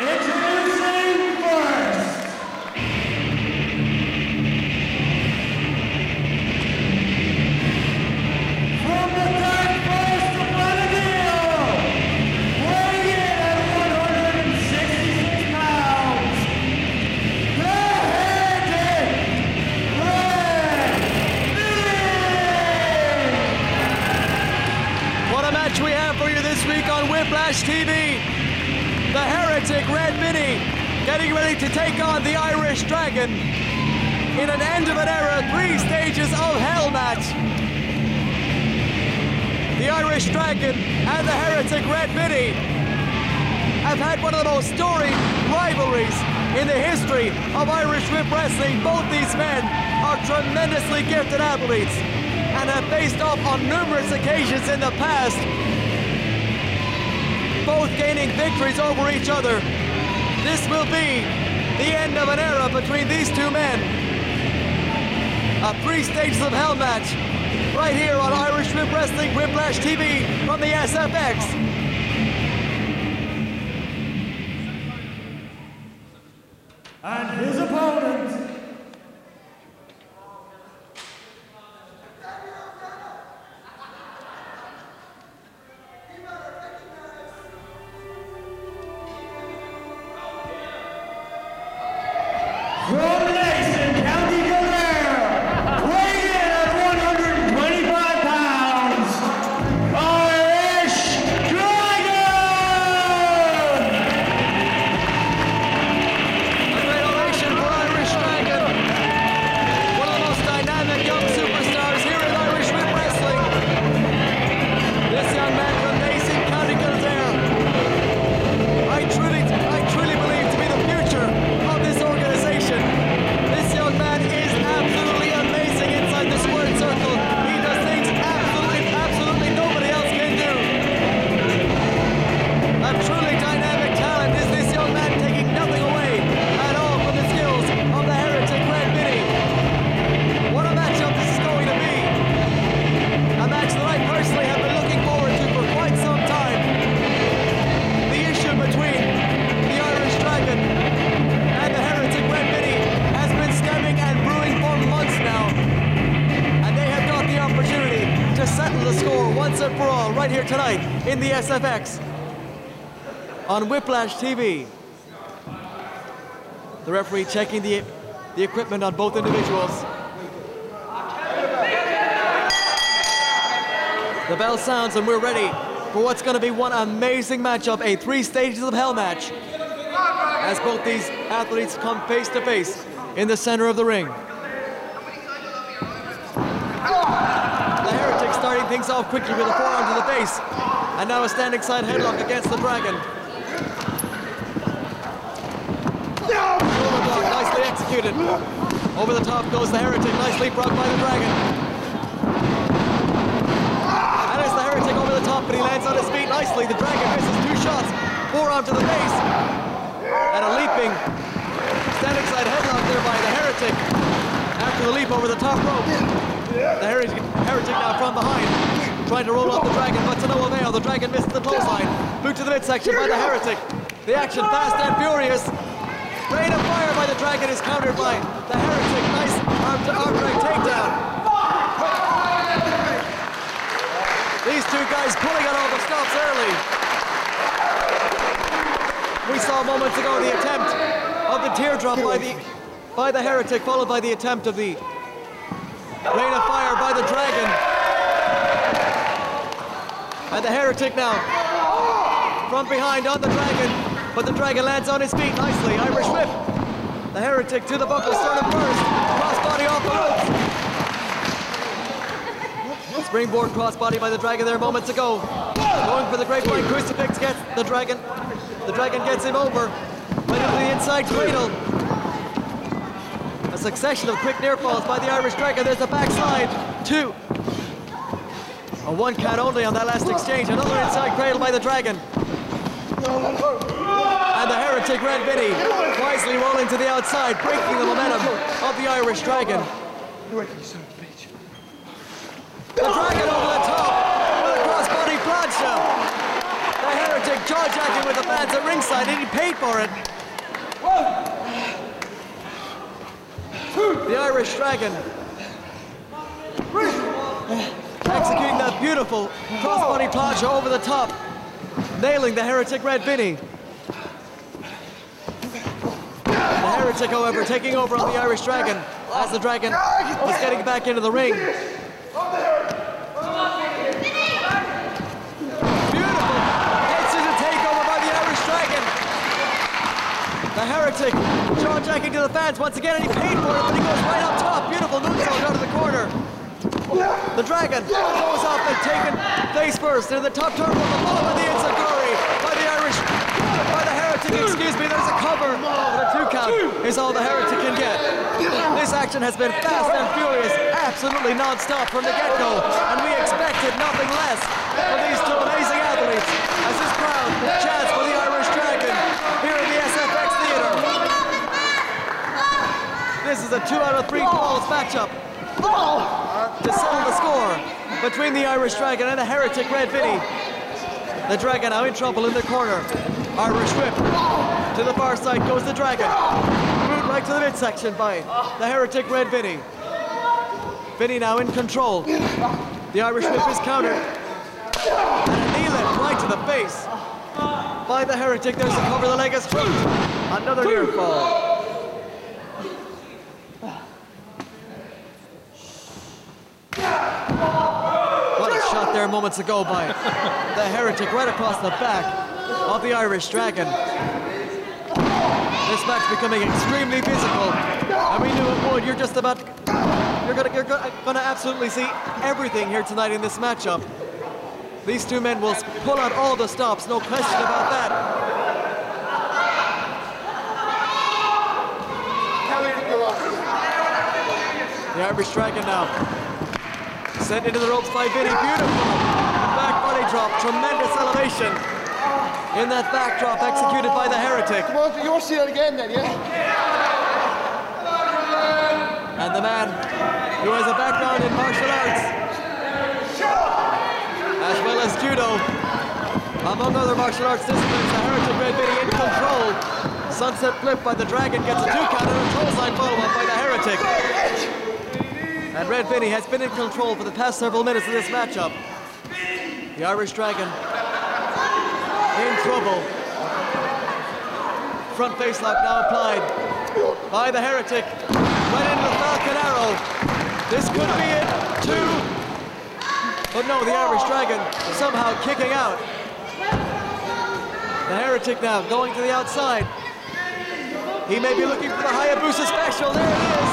Introducing first, from the dark forest of Valadil, weighing in at 166 pounds, the Heretic Red Vinny! What a match we have for you this week on Whiplash TV. The Heretic Red Vinny getting ready to take on the Irish Dragon in an end of an era 3 stages of hell match. The Irish Dragon and the Heretic Red Vinny have had one of the most storied rivalries in the history of Irish whip wrestling. Both these men are tremendously gifted athletes and have faced off on numerous occasions in the past, both gaining victories over each other. This will be the end of an era between these two men. A 3 stages of hell match right here on Irish Whip Wrestling Whiplash TV from the SFX. And his opponent, from Nason, County Kildare, weighing in at 125 pounds, Irish Dragon! A great ovation for Irish Dragon, one of the most dynamic young superstars here in Irish Whip Wrestling. This young man from Nason, County Kildare, I truly believe to be the future of this organization. This young man is absolutely amazing inside the squared circle. He does things absolutely nobody else can do. A truly dynamic talent is this young man, taking nothing away at all from the skills of the Heretic Red Vinny. What a matchup this is going to be. A match that I personally have been looking forward to for quite some time. The issue between the Irish Dragon and the Heretic Red Vinny has been stemming and brewing for months now. And they have got the opportunity to settle the score once and for all right here tonight in the SFX on Whiplash TV. The referee checking the equipment on both individuals. The bell sounds and we're ready for what's going to be one amazing matchup, a 3 stages of hell match, as both these athletes come face to face in the center of the ring. The Heretic starting things off quickly with a forearm to the face, and now a standing side headlock against the Dragon. Shoulder block, nicely executed. Over the top goes the Heretic, nice leapfrog by the Dragon. And it's the Heretic over the top, but he lands on his feet nicely. The Dragon misses 2 shots, forearm to the face, and a leaping standing side headlock there by the Heretic after the leap over the top rope. The Heretic now from behind, trying to roll off the Dragon, but to no avail. The Dragon misses the clothesline. Boot to the midsection by the Heretic. The action fast and furious. Rain of fire by the Dragon is countered by the Heretic. Nice arm drag takedown. These two guys pulling on all the stops early. We saw moments ago the attempt of the teardrop by the Heretic, followed by the attempt of the rain of fire by the Dragon. And the Heretic now from behind on the Dragon, but the Dragon lands on his feet nicely. Irish whip. The Heretic to the buckle, sternum first. Crossbody off the ropes. Springboard crossbody by the Dragon there moments ago. Going for the grapevine crucifix, gets the Dragon. The Dragon gets him over. Right into the inside cradle. A succession of quick near falls by the Irish Dragon. There's a backslide. 2. A 1 count only on that last exchange. Another inside cradle by the Dragon. And the Heretic Red Vinny wisely rolling to the outside, breaking the momentum of the Irish Dragon. The Dragon over the top with a crossbody plancha. The Heretic Heretic jaw-jacking with the fans at ringside, and he paid for it. The Irish Dragon executing that beautiful crossbody plancha over the top, nailing the Heretic Red Vinny. The Heretic, however, taking over on the Irish Dragon as the Dragon is getting back into the ring. The Heretic jaw-jacking to the fans once again, and he paid for it, but he goes right up top. Beautiful moonsault out of the corner. The Dragon goes up and taken face first into the top turnbuckle, followed by the Enziguri, by the Heretic, excuse me. There's a cover, but a 2 count is all the Heretic can get. This action has been fast and furious, absolutely non-stop from the get-go, and we expected nothing less from these two amazing athletes as this crowd chants for the Irish Dragon here in the SFX Theater. This is a 2 out of 3 falls matchup to settle the score between the Irish Dragon and the Heretic Red Vinny. The Dragon now in trouble in the corner. Irish whip. To the far side goes the Dragon. Moved right to the midsection by the Heretic Red Vinny. Vinny now in control. The Irish whip is countered. And a knee lift right to the face by the Heretic. There's a cover, the leg is through. Another near fall. What a shot there moments ago by the Heretic right across the back of the Irish Dragon. This match becoming extremely physical, and we knew it would. You're gonna absolutely see everything here tonight in this matchup. These two men will pull out all the stops, no question about that. The Irish Dragon now sent into the ropes by Vinny. Beautiful back body drop, tremendous elevation in that backdrop executed by the Heretic. Come on, you'll see it again then, yeah? And the man who has a background in martial arts as well as judo, among other martial arts disciplines, the Heretic Red Vinny in control. Sunset flip by the Dragon, gets a 2 count and a clothesline follow-up by the Heretic. And Red Vinny has been in control for the past several minutes of this matchup. The Irish Dragon in trouble. Front face lock now applied by the Heretic. Went into the Falcon Arrow. This could be it, 2. But no, the Irish Dragon somehow kicking out. The Heretic now going to the outside. He may be looking for the Hayabusa special. There it is.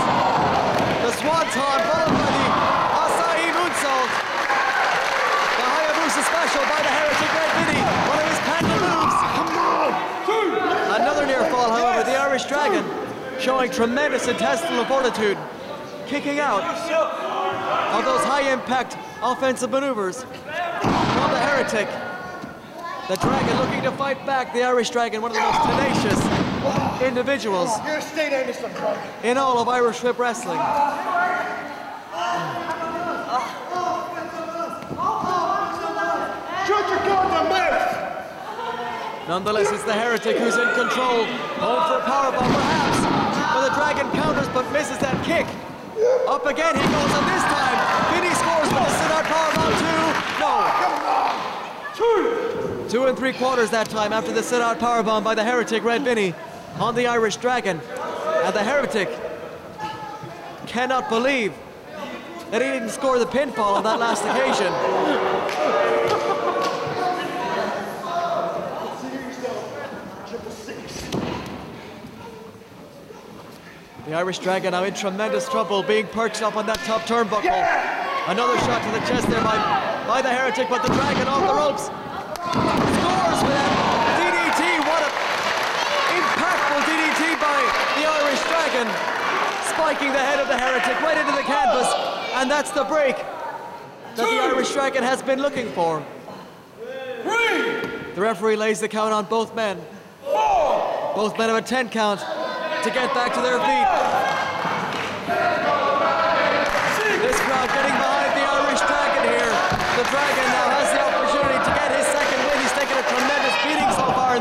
The Swanton followed by the Asai moonsault. The Hayabusa special by the Heretic Red Vinny. One of his panda moves. Another near fall, however. The Irish Dragon showing tremendous intestinal fortitude. Kicking out of those high-impact offensive maneuvers from the Heretic. The Dragon looking to fight back. The Irish Dragon, one of the most tenacious individuals in all of Irish whip wrestling. Shut your goddamn mouth! Nonetheless, it's the Heretic who's in control. Home for a powerbomb, perhaps. But the Dragon counters but misses that kick. Up again he goes, and this time Vinny scores with a sit-out powerbomb. 2 and 3/4 that time after the sit-out powerbomb by the Heretic Red Vinny on the Irish Dragon. And the Heretic cannot believe that he didn't score the pinfall on that last occasion. The Irish Dragon now in tremendous trouble, being perched up on that top turnbuckle. Another shot to the chest there by the Heretic, but the Dragon off the ropes. Scores with that DDT. What an impactful DDT by the Irish Dragon. Spiking the head of the Heretic right into the canvas. And that's the break that the Irish Dragon has been looking for. The referee lays the count on both men. Both men have a 10 count to get back to their feet. This crowd getting behind the Irish Dragon here. The Dragon now has the opportunity to get his second win. He's taken a tremendous beat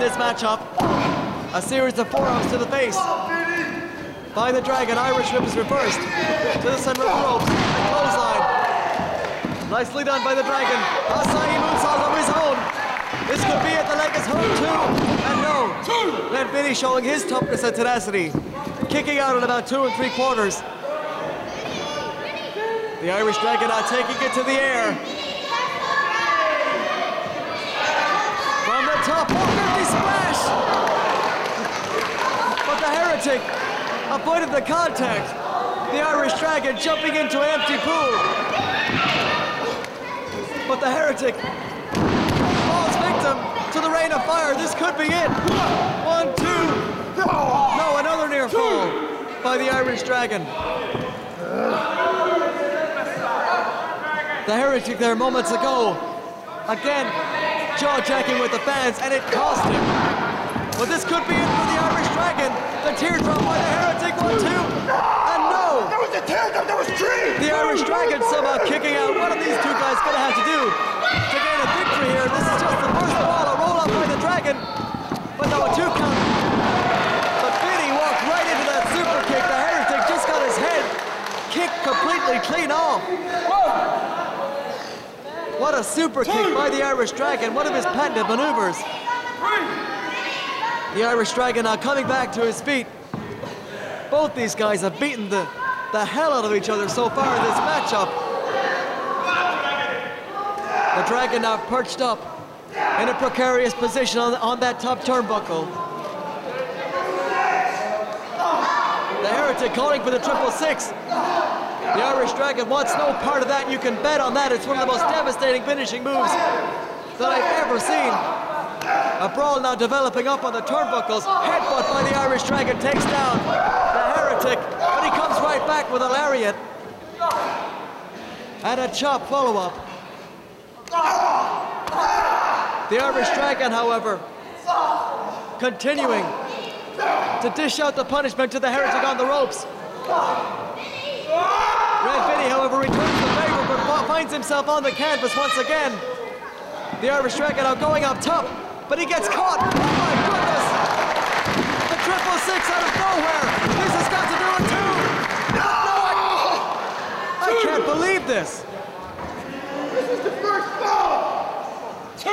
this matchup. A series of forearms to the face by the Dragon. Irish whip is reversed to the center of the ropes. And clothesline. Nicely done by the Dragon. Asai moonsault of his own. This could be it. The leg is home too. And no. Red Vinny showing his toughness and tenacity. Kicking out at about 2 3/4. The Irish Dragon now taking it to the air. From the top, 450 splash! But the Heretic avoided the contact. The Irish Dragon jumping into an empty pool. But the Heretic falls victim to the rain of fire. This could be it. 1, 2. No, another near fall by the Irish Dragon. The Heretic there moments ago. Again, jaw-jacking with the fans, and it cost him. But this could be it for the Irish Dragon. The teardrop by the Heretic, 1, 2. And no! There was a teardrop, there was 3! The Irish Dragon somehow kicking out. What are these two guys going to have to do to gain a victory here? This is just the first ball, a roll-up by the Dragon. But no, a 2 count. But Vinny walked right into that super kick. The Heretic just got his head kicked completely clean off. What a super kick by the Irish Dragon, one of his patented maneuvers. The Irish Dragon now coming back to his feet. Both these guys have beaten the hell out of each other so far in this matchup. The Dragon now perched up in a precarious position on that top turnbuckle. The Heretic calling for the 666. The Irish Dragon wants no part of that. You can bet on that. It's one of the most devastating finishing moves that I've ever seen. A brawl now developing up on the turnbuckles. Headbutt by the Irish Dragon takes down the Heretic, but he comes right back with a lariat. And a chop follow-up. The Irish Dragon, however, continuing to dish out the punishment to the Heretic on the ropes. Red Vinny, however, returns the favor, but finds himself on the canvas once again. The Irish Dragon now going up top, but he gets caught. Oh my goodness! The 666 out of nowhere. This has got to do it too. No, I can't believe this. This is the first ball! 2!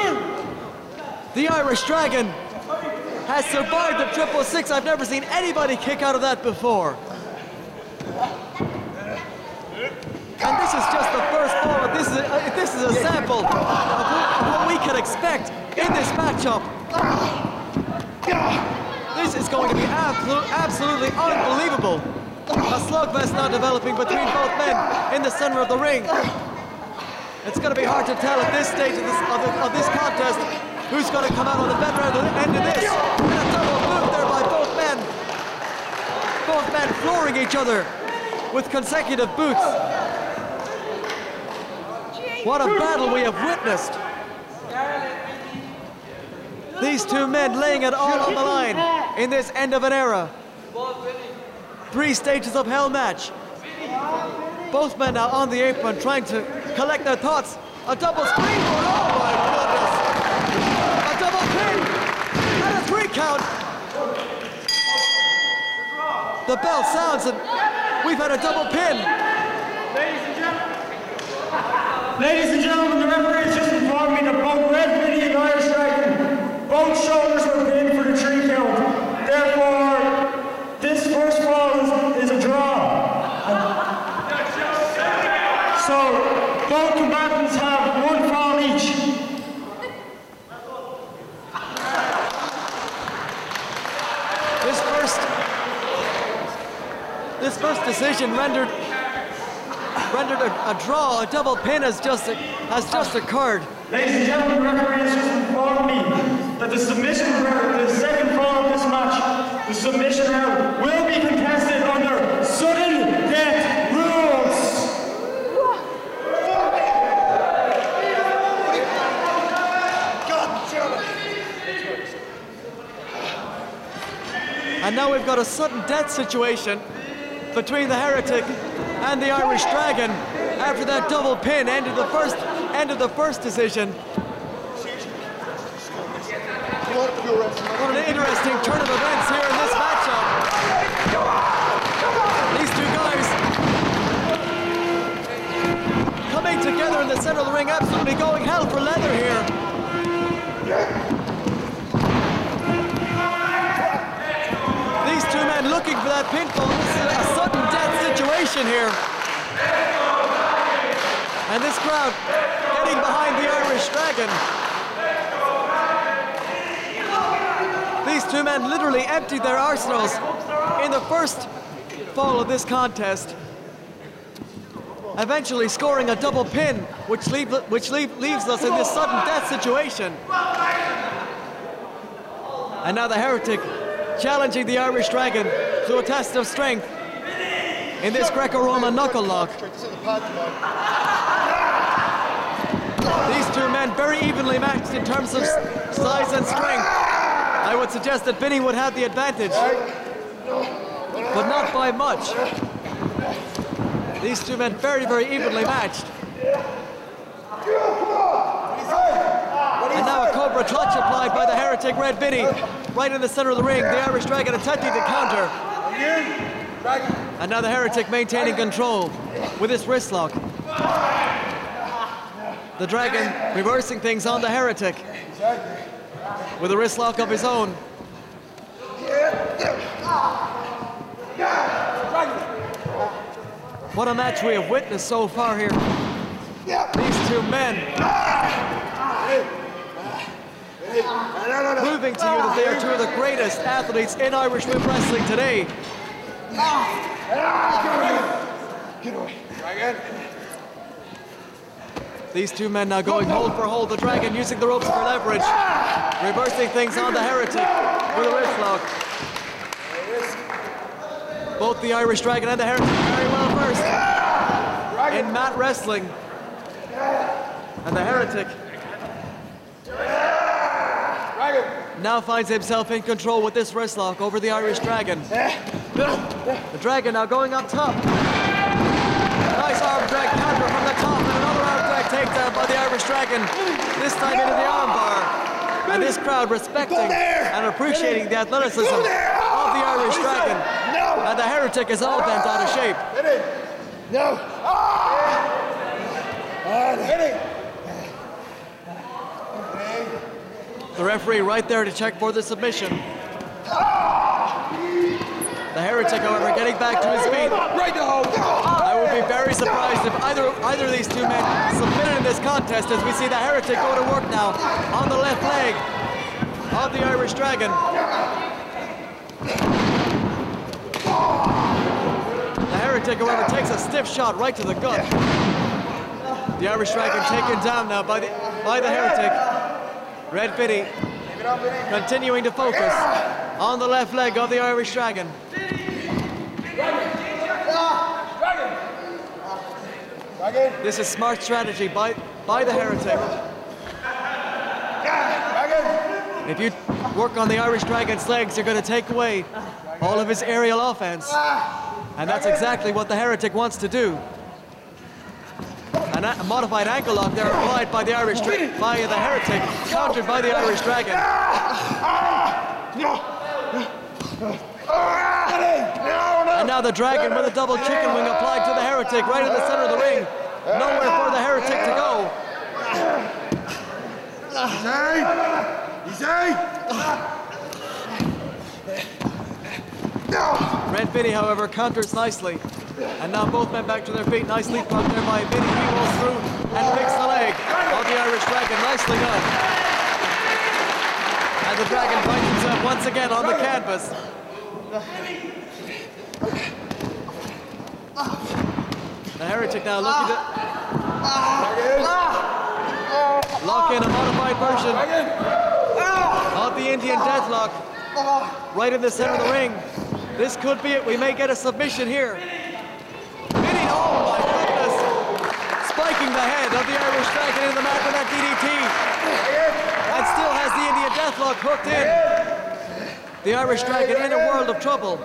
The Irish Dragon has survived the 666. I've never seen anybody kick out of that before. And this is just the first ball. This is a sample of what we can expect in this matchup. This is going to be absolutely unbelievable. A slugfest now developing between both men in the center of the ring. It's going to be hard to tell at this stage of this contest who's going to come out on the better end of this. And a double move there by both men. Both men flooring each other with consecutive boots. What a battle we have witnessed. These two men laying it all on the line in this end of an era. 3 stages of hell match. Both men now on the apron trying to collect their thoughts. A double springboard, oh my goodness. A double pin and a 3 count. The bell sounds and we've had a double pin. Ladies and gentlemen, the referee has just informed me that both Red Vinny and Irish Dragon, both shoulders were pinned for the 3 count. Therefore, this first fall is a draw. So, both combatants have 1 fall each. This first decision rendered a draw. A double pin has just occurred. Ladies and gentlemen, the referee has just informed me that the submission round, the second fall of this match, the submission round will be contested under sudden death rules. And now we've got a sudden death situation between the Heretic and the Irish Dragon after that double pin ended the first decision. What an interesting turn of events here in this matchup. These two guys coming together in the center of the ring, absolutely going hell for leather here. These two men looking for that pinfall. This is a sudden death situation here. And this crowd getting behind the Irish Dragon. These two men literally emptied their arsenals in the first fall of this contest, eventually scoring a double pin, which leaves us in this sudden death situation. And now the Heretic challenging the Irish Dragon to a test of strength in this Greco-Roman knuckle lock. These two men very evenly matched in terms of size and strength. I would suggest that Vinny would have the advantage, but not by much. These two men very, very evenly matched. And now a Cobra clutch applied by the Heretic Red Vinny, right in the center of the ring. The Irish Dragon attempting to counter. And now the Heretic maintaining control with his wrist lock. The Dragon reversing things on the Heretic with a wrist lock of his own. What a match we have witnessed so far here. These two men proving to you that they are two of the greatest athletes in Irish whip wrestling today. These two men now going hold for hold. The Dragon using the ropes for leverage, reversing things on the Heretic with a wrist lock. Both the Irish Dragon and the Heretic very well versed in mat wrestling. And the Heretic now finds himself in control with this wrist lock over the Irish Dragon. The Dragon now going up top. Nice arm drag counter from the top, and another arm drag takedown by the Irish Dragon, this time into the arm bar. And this crowd respecting and appreciating the athleticism of the Irish Dragon. And the Heretic is all bent out of shape. The referee right there to check for the submission. The Heretic, however, getting back to his feet. I would be very surprised if either of these two men submitted in this contest, as we see the Heretic go to work now on the left leg of the Irish Dragon. The Heretic, however, takes a stiff shot right to the gut. The Irish Dragon taken down now by the Heretic. Red Vinny continuing to focus on the left leg of the Irish Dragon. This is smart strategy by the Heretic. If you work on the Irish Dragon's legs, you're going to take away all of his aerial offense. And that's exactly what the Heretic wants to do. A modified ankle lock there applied by the Heretic, countered by the Irish Dragon. And now the Dragon with a double chicken wing applied to the Heretic right in the center of the ring. Nowhere for the Heretic to go. Red Vinny, however, counters nicely. And now both men back to their feet. Nice leapfrog there by Vinny. He rolls through and picks the leg of the Irish Dragon. Nicely done. And the Dragon finds himself once again on the canvas. The Heretic now looking to lock in a modified version of the Indian Deathlock right in the center of the ring. This could be it. We may get a submission here. Vinny, oh my goodness! Spiking the head of the Irish Dragon in the mat with that DDT. And still has the Indian Deathlock hooked in. The Irish Dragon in a world of trouble.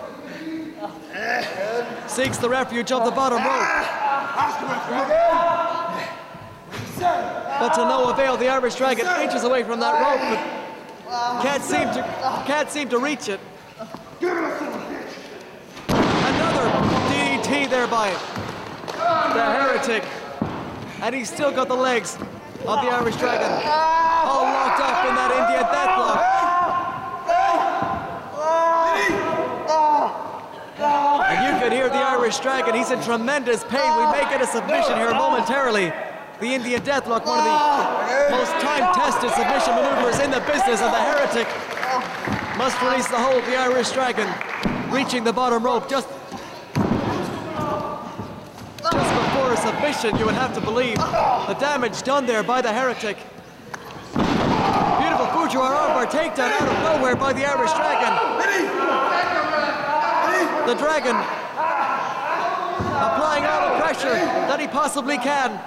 Seeks the refuge of the bottom rope. But to no avail, the Irish Dragon inches away from that rope. Can't seem to reach it. Another DDT there by the Heretic. And he's still got the legs of the Irish Dragon all locked up in that Indian deathlock. And you can hear the Irish Dragon. He's in tremendous pain. We may get a submission here momentarily. The Indian deathlock, one of the most time-tested submission maneuvers in the business, and the Heretic must release the hold. The Irish Dragon reaching the bottom rope just before a submission. You would have to believe the damage done there by the Heretic. Beautiful Fujiwara armbar takedown out of nowhere by the Irish Dragon. The Dragon applying all the pressure that he possibly can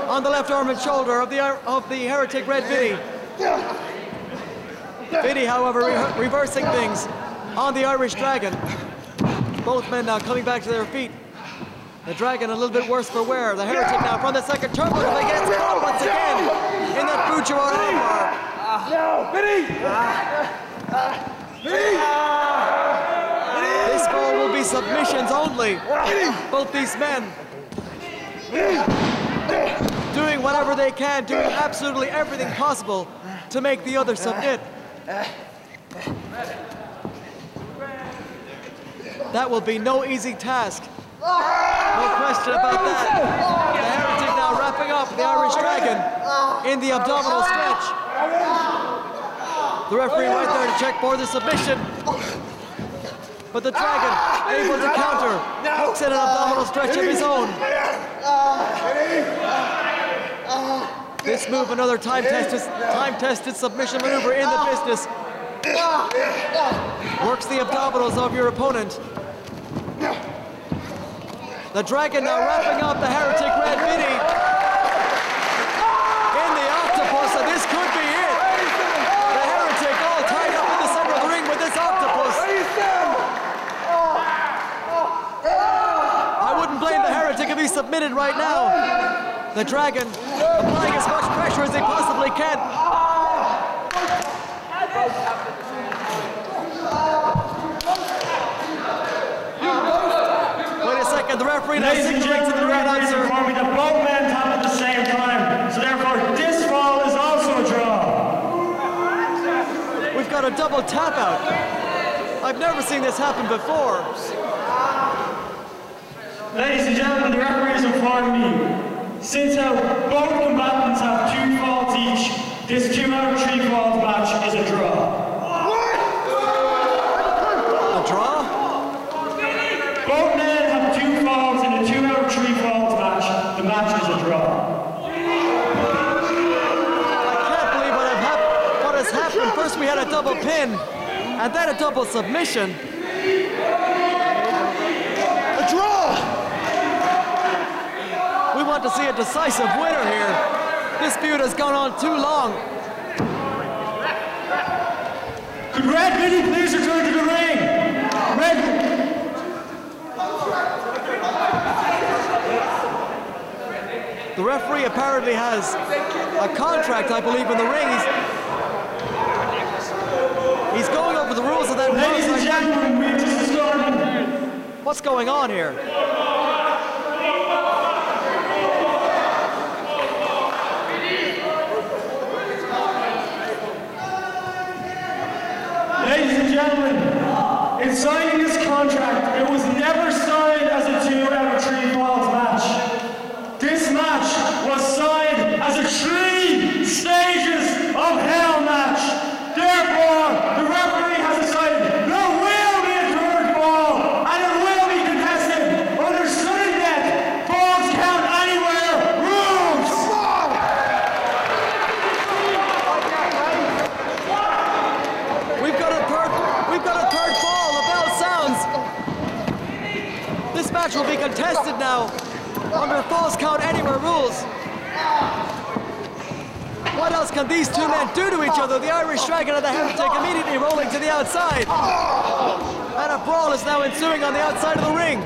on the left arm and shoulder of the Heretic Red Vinny. Vinny, however, reversing things on the Irish Dragon. Both men now coming back to their feet. The Dragon a little bit worse for wear. The Heretic now from the second turnbuckle against caught once again in that Fujiwara armbar. This ball will be submissions only. Both these men doing whatever they can, doing absolutely everything possible to make the other submit. That will be no easy task. No question about that. The Heretic now wrapping up the Irish Dragon in the abdominal stretch. The referee right there to check for the submission. But the Dragon able to counter. Hooks in an abdominal stretch of his own. This move, another time-tested submission maneuver in the business. Works the abdominals of your opponent. The Dragon now wrapping up the Heretic Red Vinny in the octopus, and this could be it. The Heretic all tied up in the center of the ring with this octopus. I wouldn't blame the Heretic if he submitted right now. The Dragon applying as much pressure as they possibly can. The referee now signaling to the ring announcer. Informing that both men tap at the same time, so therefore this fall is also a draw. We've got a double tap out. I've never seen this happen before. Ladies and gentlemen, the referee has informed me, since both combatants have 2 falls each, this 2 out of 3 falls match is a draw. A draw? Both men have 2 falls in a 2 out of 3 falls match. The match is a draw. I can't believe what has happened. First we had a double pin, and then a double submission. A draw! We want to see a decisive winner here. This feud has gone on too long. Could Red Vinny please return to the ring? The referee apparently has a contract, I believe, in the ring. He's going over the rules of that. Ladies and gentlemen, we just started. What's going on here? Ladies and gentlemen, in signing this contract, it was never signed as a 2 out of 3 falls match. This match was signed as a 3 stages of hell match. Therefore, the referee has decided there will be a 3rd fall, and it will be contested under sudden death, falls count anywhere rules. We've got a third fall. The bell sounds. This match will be contested now under falls count anywhere rules. What else can these 2 men do to each other? The Irish Dragon and the Heretic immediately rolling to the outside. And a brawl is now ensuing on the outside of the ring.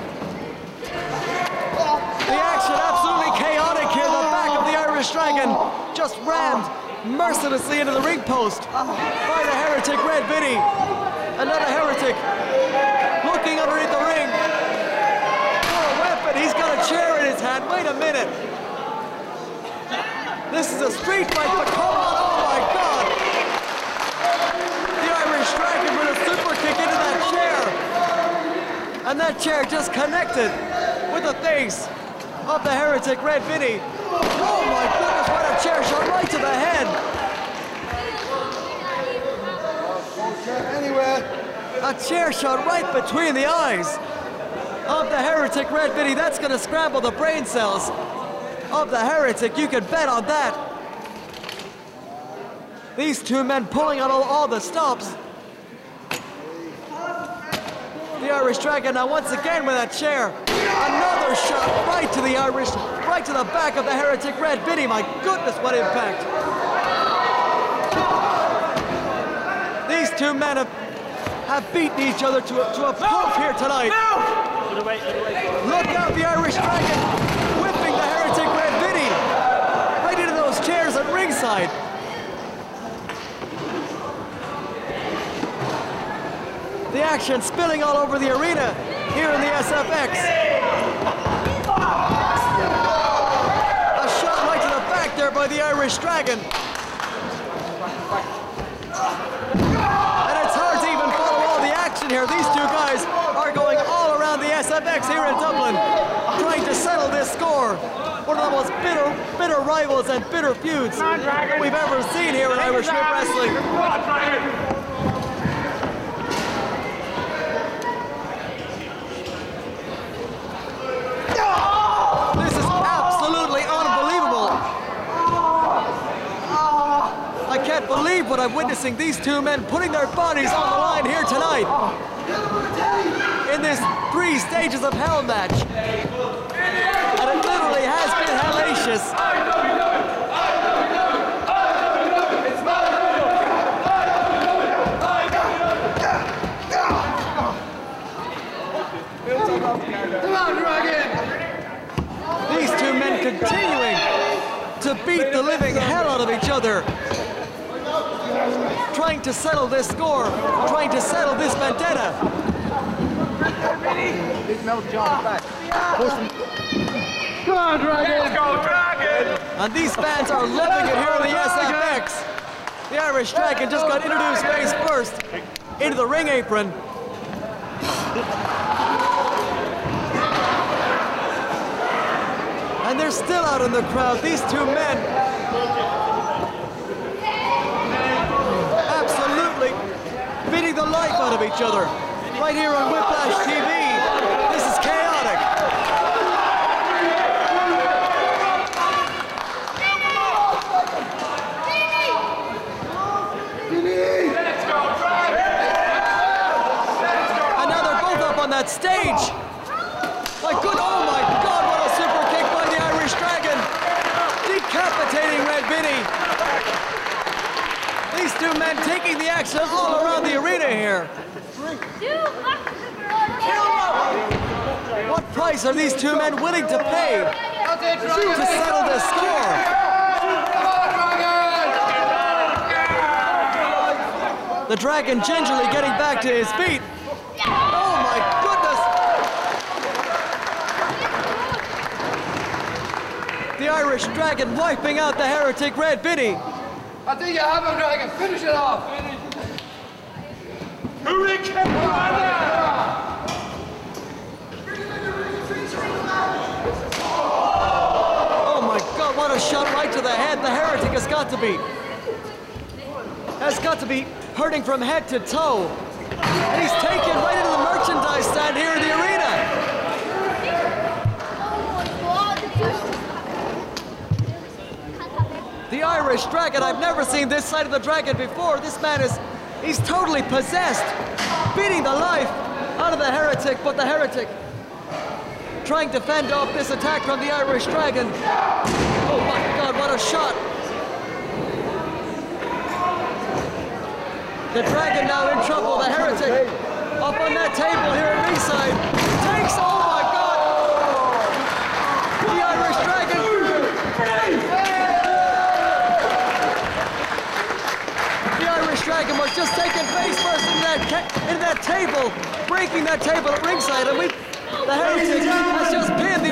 The action absolutely chaotic here. The back of the Irish Dragon just rammed mercilessly into the ring post by the Heretic Red Vinny. Another Heretic looking underneath the ring for a weapon. He's got a chair in his hand. Wait a minute. This is a street fight, but come on, oh my God. The Irish Dragon with a super kick into that chair. And that chair just connected with the face of the Heretic Red Vinny. Oh my goodness, what a chair shot right to the head. A chair shot right between the eyes of the Heretic Red Vinny. That's going to scramble the brain cells of the Heretic. You can bet on that. These two men pulling on all the stops. The Irish Dragon now once again with that chair. Another shot right to the right to the back of the Heretic Red Vinny. My goodness, what impact. These two men have beaten each other to a pulp here tonight. Look out, the Irish Dragon whipping the Heretic Red Vinny right into those chairs at ringside. The action spilling all over the arena here in the SFX. A shot right to the back there by the Irish Dragon. And it's hard to even follow all the action here. These two guys are going all around the SFX here in Dublin, trying to settle this score. One of the most bitter rivals and bitter feuds we've ever seen here in Irish Strip Wrestling. This is absolutely unbelievable. I can't believe what I'm witnessing. These two men putting their bodies on the line here tonight in this 3 stages of hell match. And it literally has been hellacious. Come on, Dragon! These two men continuing to beat the living hell out of each other. Trying to settle this score, trying to settle this vendetta. Come on, Dragon! Let's go, Dragon! And these fans are loving it here in the SFX. The Irish Dragon just got introduced face first into the ring apron. And they're still out in the crowd. These two men absolutely beating the life out of each other. Right here on Whiplash TV. This is chaotic. And now they're both up on that stage. My good, oh my God, what a super kick by the Irish Dragon. Decapitating Red Vinny. These two men taking the action all around the arena here. What price are these two men willing to pay to settle this score? The Dragon gingerly getting back to his feet. Oh my goodness! The Irish Dragon wiping out the Heretic Red Vinny. I think you have him, Dragon. Finish it off. Oh my God, what a shot right to the head. The Heretic has got to be hurting from head to toe. And he's taken right into the merchandise stand here in the arena. The Irish Dragon, I've never seen this side of the Dragon before. This man he's totally possessed, beating the life out of the Heretic, but the Heretic trying to fend off this attack from the Irish Dragon. Oh my God, what a shot. The Dragon now in trouble, the Heretic up on that table here at ringside. Takes, oh my God! The Irish Dragon. face first into that table, breaking that table at ringside, and the Heretic has just pinned the